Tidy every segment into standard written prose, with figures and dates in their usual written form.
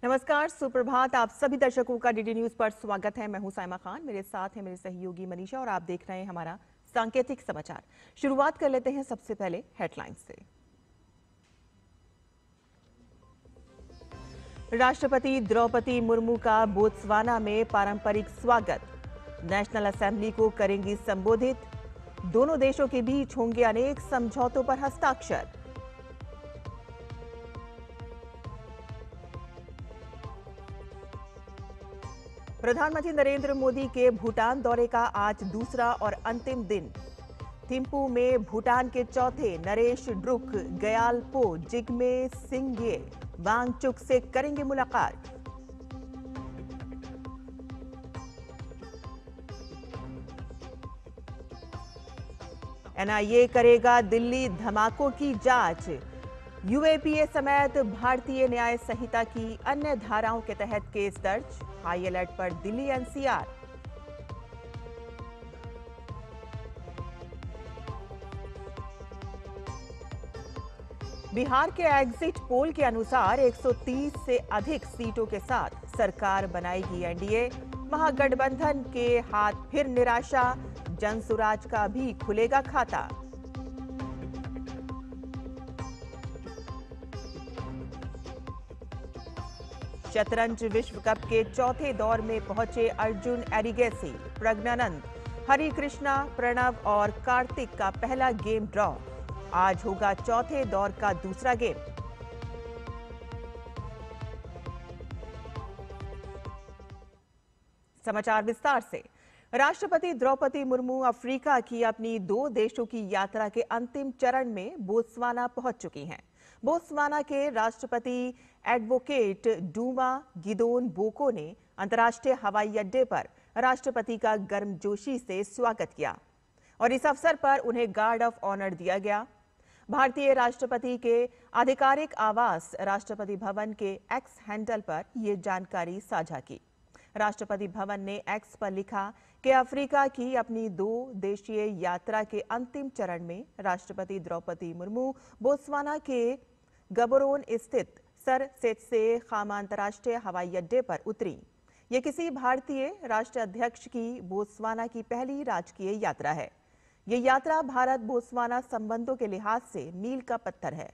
नमस्कार, सुप्रभात। आप सभी दर्शकों का डीडी न्यूज पर स्वागत है। मैं हूं साइमा खान, मेरे साथ है मेरे सहयोगी मनीषा और आप देख रहे हैं हमारा सांकेतिक समाचार। शुरुआत कर लेते हैं सबसे पहले हेडलाइंस से। राष्ट्रपति द्रौपदी मुर्मू का बोत्सवाना में पारंपरिक स्वागत। नेशनल असेंबली को करेंगी संबोधित। दोनों देशों के बीच होंगे अनेक समझौतों पर हस्ताक्षर। प्रधानमंत्री नरेंद्र मोदी के भूटान दौरे का आज दूसरा और अंतिम दिन। थिम्पू में भूटान के चौथे नरेश ड्रुक गयाल्पो जिग्मे सिंघे वांगचुक से करेंगे मुलाकात। एनआईए करेगा दिल्ली धमाकों की जांच। यूएपीए समेत भारतीय न्याय संहिता की अन्य धाराओं के तहत केस दर्ज। हाई अलर्ट पर दिल्ली एनसीआर। बिहार के एग्जिट पोल के अनुसार 130 से अधिक सीटों के साथ सरकार बनाएगी एनडीए। महागठबंधन के हाथ फिर निराशा। जनसुराज का भी खुलेगा खाता। शतरंज विश्व कप के चौथे दौर में पहुंचे अर्जुन एरिगेसी, प्रज्ञानंद, हरिकृष्णा, प्रणव और कार्तिक का पहला गेम ड्रॉ। आज होगा चौथे दौर का दूसरा गेम। समाचार विस्तार से। राष्ट्रपति द्रौपदी मुर्मू अफ्रीका की अपनी 2 देशों की यात्रा के अंतिम चरण में बोत्सवाना पहुंच चुकी हैं। बोत्सवाना के राष्ट्रपति एडवोकेट डूमा गिदोन बोको ने अंतर्राष्ट्रीय हवाई अड्डे पर राष्ट्रपति का गर्मजोशी से स्वागत किया और इस अवसर पर उन्हें गार्ड ऑफ ऑनर दिया गया। भारतीय राष्ट्रपति के आधिकारिक आवास राष्ट्रपति भवन के एक्स हैंडल पर यह जानकारी साझा की। राष्ट्रपति भवन ने एक्स पर लिखा कि अफ्रीका की अपनी 2 देशीय यात्रा के अंतिम चरण में राष्ट्रपति द्रौपदी मुर्मू बोत्सवाना के गबोरोन स्थित सर सेत्से खामा अंतर्राष्ट्रीय हवाई अड्डे पर उतरी। ये किसी भारतीय राष्ट्राध्यक्ष की बोत्सवाना की पहली राजकीय यात्रा है। ये यात्रा भारत बोत्सवाना संबंधों के लिहाज से मील का पत्थर है।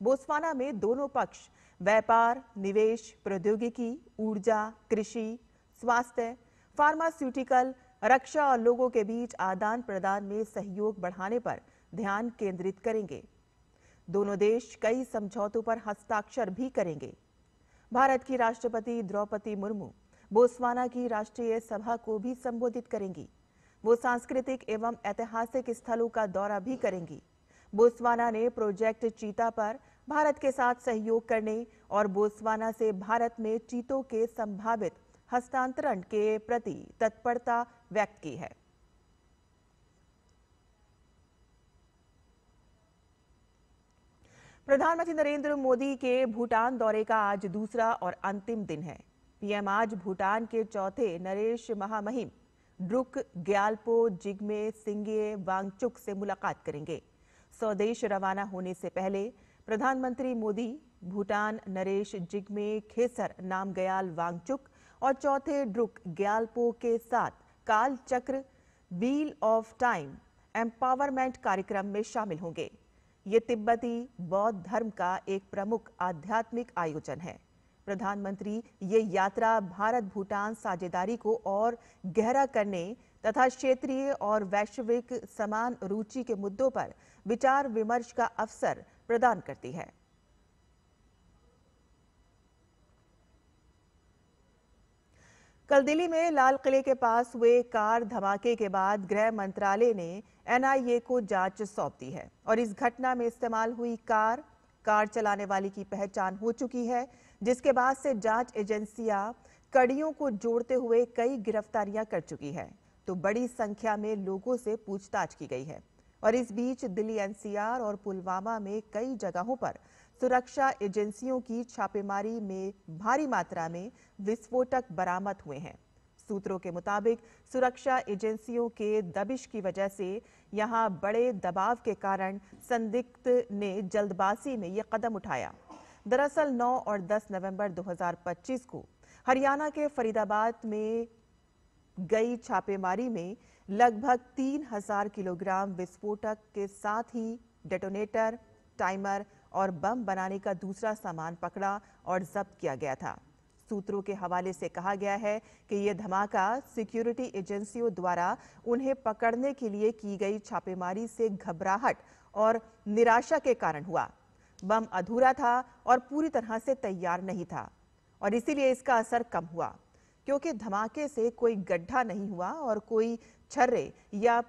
बोत्सवाना में दोनों पक्ष व्यापार, निवेश, प्रौद्योगिकी, ऊर्जा, कृषि, स्वास्थ्य, फार्मास्यूटिकल, रक्षा और लोगों के बीच आदान प्रदान में सहयोग बढ़ाने पर ध्यान केंद्रित करेंगे। दोनों देश कई समझौतों पर हस्ताक्षर भी करेंगे। भारत की राष्ट्रपति द्रौपदी मुर्मू बोत्सवाना की राष्ट्रीय सभा को भी संबोधित करेंगी। वो सांस्कृतिक एवं ऐतिहासिक स्थलों का दौरा भी करेंगी। बोत्सवाना ने प्रोजेक्ट चीता पर भारत के साथ सहयोग करने और बोत्सवाना से भारत में चीतों के संभावित हस्तांतरण के प्रति तत्परता व्यक्त की है। प्रधानमंत्री नरेंद्र मोदी के भूटान दौरे का आज दूसरा और अंतिम दिन है। पीएम आज भूटान के चौथे नरेश महामहिम ड्रुक ग्याल्पो जिग्मे सिंघे वांगचुक से मुलाकात करेंगे। स्वदेश रवाना होने से पहले प्रधानमंत्री मोदी भूटान नरेश जिग्मे खेसर नामग्याल वांगचुक और चौथे ड्रुक ग्याल्पो के साथ काल चक्र व्हील ऑफ टाइम एम्पावरमेंट कार्यक्रम में शामिल होंगे। ये तिब्बती बौद्ध धर्म का एक प्रमुख आध्यात्मिक आयोजन है। प्रधानमंत्री ये यात्रा भारत भूटान साझेदारी को और गहरा करने तथा क्षेत्रीय और वैश्विक समान रुचि के मुद्दों पर विचार विमर्श का अवसर प्रदान करती है। कल दिल्ली में लाल किले के पास हुए कार धमाके के बाद गृह मंत्रालय ने एनआईए को जांच सौंप दी है और इस घटना में इस्तेमाल हुई कार चलाने वाले की पहचान हो चुकी है, जिसके बाद से जांच एजेंसियां कड़ियों को जोड़ते हुए कई गिरफ्तारियां कर चुकी है तो बड़ी संख्या में लोगों से पूछताछ की गई है। और इस बीच दिल्ली एनसीआर और पुलवामा में कई जगहों पर सुरक्षा एजेंसियों की छापेमारी में भारी मात्रा में विस्फोटक बरामद हुए हैं। सूत्रों के मुताबिक सुरक्षा एजेंसियों के दबिश की वजह से यहां बड़े दबाव के कारण संदिग्ध ने जल्दबाजी में यह कदम उठाया। दरअसल 9 और 10 नवंबर 2025 को हरियाणा के फरीदाबाद में गई छापेमारी में लगभग 3000 किलोग्राम विस्फोटक के साथ ही डेटोनेटर, टाइमर और बम बनाने का दूसरा सामान पकड़ा और जब्त किया गया था। सूत्रों के हवाले से कहा गया है कि यह धमाका सिक्योरिटी एजेंसियों द्वारा उन्हें पकड़ने के लिए की गई छापेमारी से घबराहट और निराशा के कारण हुआ। बम अधूरा था और पूरी तरह से तैयार नहीं था और इसीलिए इसका असर कम हुआ। क्योंकि धमाके से कोई गड्ढा नहीं हुआ और कोई छर्रे या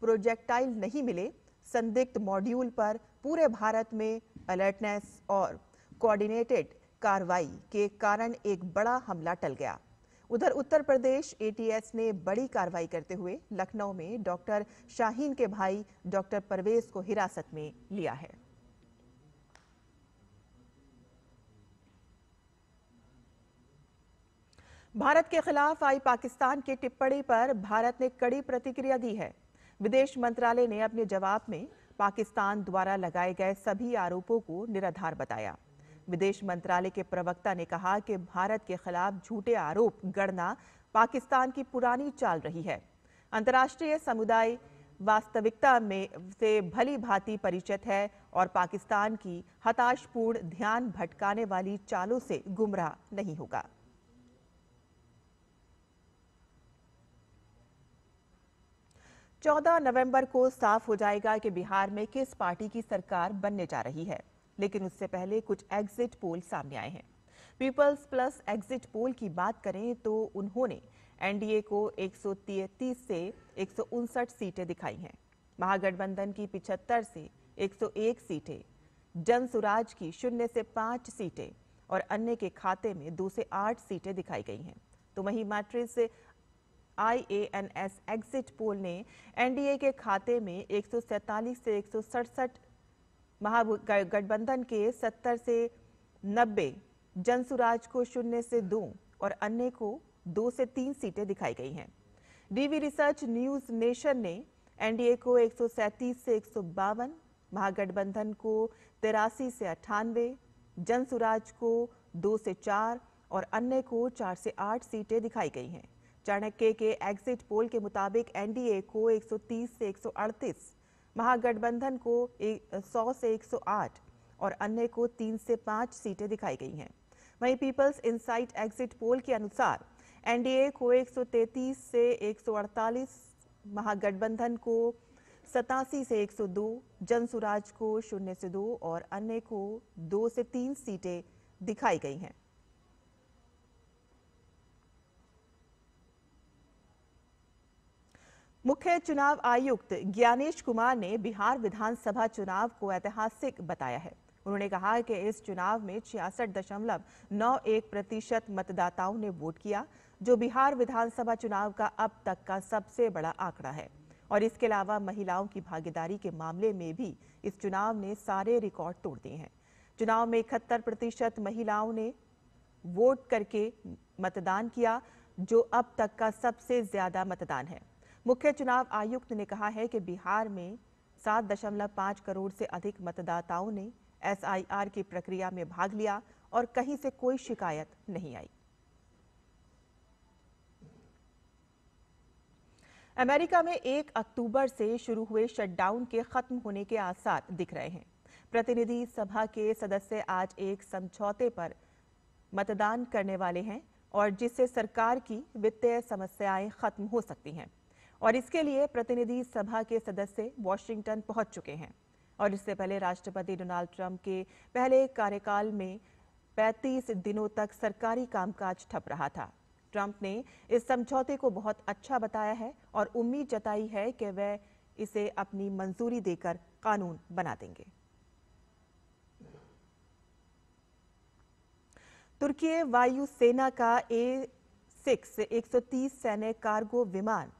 प्रोजेक्टाइल नहीं मिले, संदिग्ध मॉड्यूल पर पूरे भारत में अलर्टनेस और कोऑर्डिनेटेड कार्रवाई के कारण एक बड़ा हमला टल गया। उधर उत्तर प्रदेश एटीएस ने बड़ी कार्रवाई करते हुए लखनऊ में डॉक्टर शाहीन के भाई डॉक्टर परवेज को हिरासत में लिया है। भारत के खिलाफ आई पाकिस्तान की टिप्पणी पर भारत ने कड़ी प्रतिक्रिया दी है। विदेश मंत्रालय ने अपने जवाब में पाकिस्तान द्वारा लगाए गए सभी आरोपों को निराधार बताया। विदेश मंत्रालय के प्रवक्ता ने कहा कि भारत के खिलाफ झूठे आरोप गढ़ना पाकिस्तान की पुरानी चाल रही है। अंतर्राष्ट्रीय समुदाय वास्तविकता में से भली भांति परिचित है और पाकिस्तान की हताशपूर्ण, ध्यान भटकाने वाली चालों से गुमराह नहीं होगा। चौदह नवंबर को साफ हो जाएगा कि बिहार में किस पार्टी की सरकार बनने जा रही है, लेकिन उससे पहले कुछ एग्जिट पोल सामने आए हैं। पीपल्स प्लस एग्जिट पोल की बात करें तो उन्होंने एनडीए को 133 से 159 सीटें दिखाई हैं। महागठबंधन की 75 से 101 सीटें, जनसुराज की 0 से 5 सीटें और अन्य के खाते में 2 से 8 सीटें दिखाई गई हैं। तो वहीं मैट्रिक्स IANS एग्जिट पोल ने एनडीए के खाते में 147 से 167, महागठबंधन के 70 से 90, जनसुराज को 0 से 2 और अन्य को 2 से 3 सीटें दिखाई गई हैं। डीवी रिसर्च न्यूज नेशन ने एनडीए को 137 से 152, महागठबंधन को 83 से 98, जनसुराज को 2 से 4 और अन्य को 4 से 8 सीटें दिखाई गई हैं। चाणक्य के एग्जिट पोल के मुताबिक एनडीए को 130 से 138, महागठबंधन को 100 से 108 और अन्य को 3 से 5 सीटें दिखाई गई हैं। वहीं पीपल्स इनसाइट एग्जिट पोल के अनुसार एनडीए को 133 से 148, महागठबंधन को 87 से 102, जनसुराज को 0 से 2 और अन्य को 2 से 3 सीटें दिखाई गई हैं। मुख्य चुनाव आयुक्त ज्ञानेश कुमार ने बिहार विधानसभा चुनाव को ऐतिहासिक बताया है। उन्होंने कहा कि इस चुनाव में 66.91% मतदाताओं ने वोट किया, जो बिहार विधानसभा चुनाव का अब तक का सबसे बड़ा आंकड़ा है। और इसके अलावा महिलाओं की भागीदारी के मामले में भी इस चुनाव ने सारे रिकॉर्ड तोड़ दिए हैं। चुनाव में 71% महिलाओं ने वोट करके मतदान किया, जो अब तक का सबसे ज्यादा मतदान है। मुख्य चुनाव आयुक्त ने कहा है कि बिहार में 7.5 करोड़ से अधिक मतदाताओं ने एसआईआर की प्रक्रिया में भाग लिया और कहीं से कोई शिकायत नहीं आई। अमेरिका में 1 अक्टूबर से शुरू हुए शटडाउन के खत्म होने के आसार दिख रहे हैं। प्रतिनिधि सभा के सदस्य आज एक समझौते पर मतदान करने वाले हैं और जिससे सरकार की वित्तीय समस्याएं खत्म हो सकती हैं। और इसके लिए प्रतिनिधि सभा के सदस्य वॉशिंगटन पहुंच चुके हैं। और इससे पहले राष्ट्रपति डोनाल्ड ट्रंप के पहले कार्यकाल में 35 दिनों तक सरकारी कामकाज ठप रहा था। ट्रंप ने इस समझौते को बहुत अच्छा बताया है और उम्मीद जताई है कि वह इसे अपनी मंजूरी देकर कानून बना देंगे। तुर्की वायुसेना का A6 130 सैन्य कार्गो विमान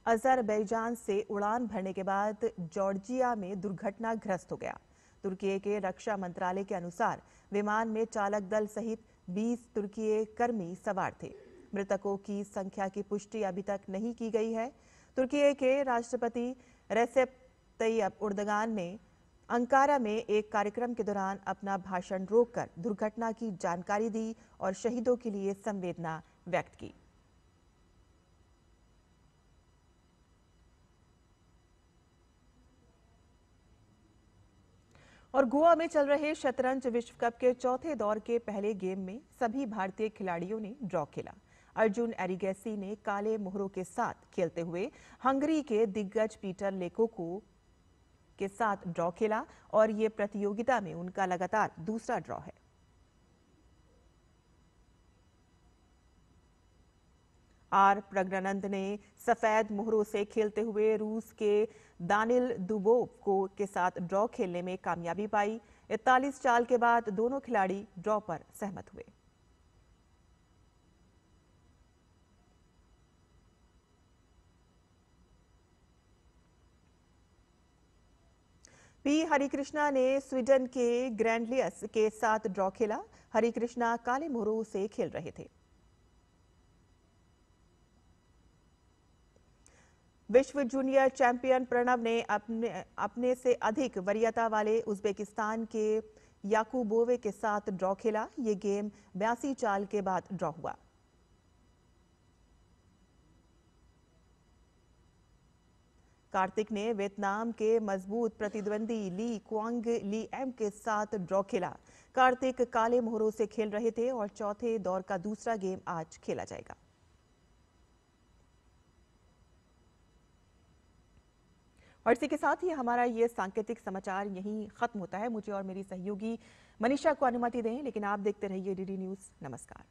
अजरबैजान से उड़ान भरने के बाद जॉर्जिया में दुर्घटनाग्रस्त हो गया। तुर्की के रक्षा मंत्रालय के अनुसार विमान में चालक दल सहित 20 तुर्की कर्मी सवार थे। मृतकों की संख्या की पुष्टि अभी तक नहीं की गई है। तुर्की के राष्ट्रपति रेसेप तैयब एर्दोगान ने अंकारा में एक कार्यक्रम के दौरान अपना भाषण रोककर दुर्घटना की जानकारी दी और शहीदों के लिए संवेदना व्यक्त की। और गोवा में चल रहे शतरंज विश्व कप के चौथे दौर के पहले गेम में सभी भारतीय खिलाड़ियों ने ड्रॉ खेला। अर्जुन एरिगैसी ने काले मोहरों के साथ खेलते हुए हंगरी के दिग्गज पीटर लेकोको के साथ ड्रॉ खेला और ये प्रतियोगिता में उनका लगातार दूसरा ड्रॉ है। आर प्रज्ञानंद ने सफेद मोहरों से खेलते हुए रूस के दानिल दुबोव को के साथ ड्रॉ खेलने में कामयाबी पाई। 41 चाल के बाद दोनों खिलाड़ी ड्रॉ पर सहमत हुए। पी हरिकृष्णा ने स्वीडन के ग्रैंडलियस के साथ ड्रॉ खेला। हरिकृष्णा काले मोहरों से खेल रहे थे। विश्व जूनियर चैंपियन प्रणव ने अपने से अधिक वरीयता वाले उज्बेकिस्तान के याकूबोवे के साथ ड्रॉ खेला। ये गेम 82 चाल के बाद ड्रॉ हुआ। कार्तिक ने वियतनाम के मजबूत प्रतिद्वंदी ली क्वांग ली एम के साथ ड्रॉ खेला। कार्तिक काले मोहरों से खेल रहे थे और चौथे दौर का दूसरा गेम आज खेला जाएगा। और इसी के साथ ही हमारा ये सांकेतिक समाचार यहीं खत्म होता है। मुझे और मेरी सहयोगी मनीषा को अनुमति दें, लेकिन आप देखते रहिए डीडी न्यूज़। नमस्कार।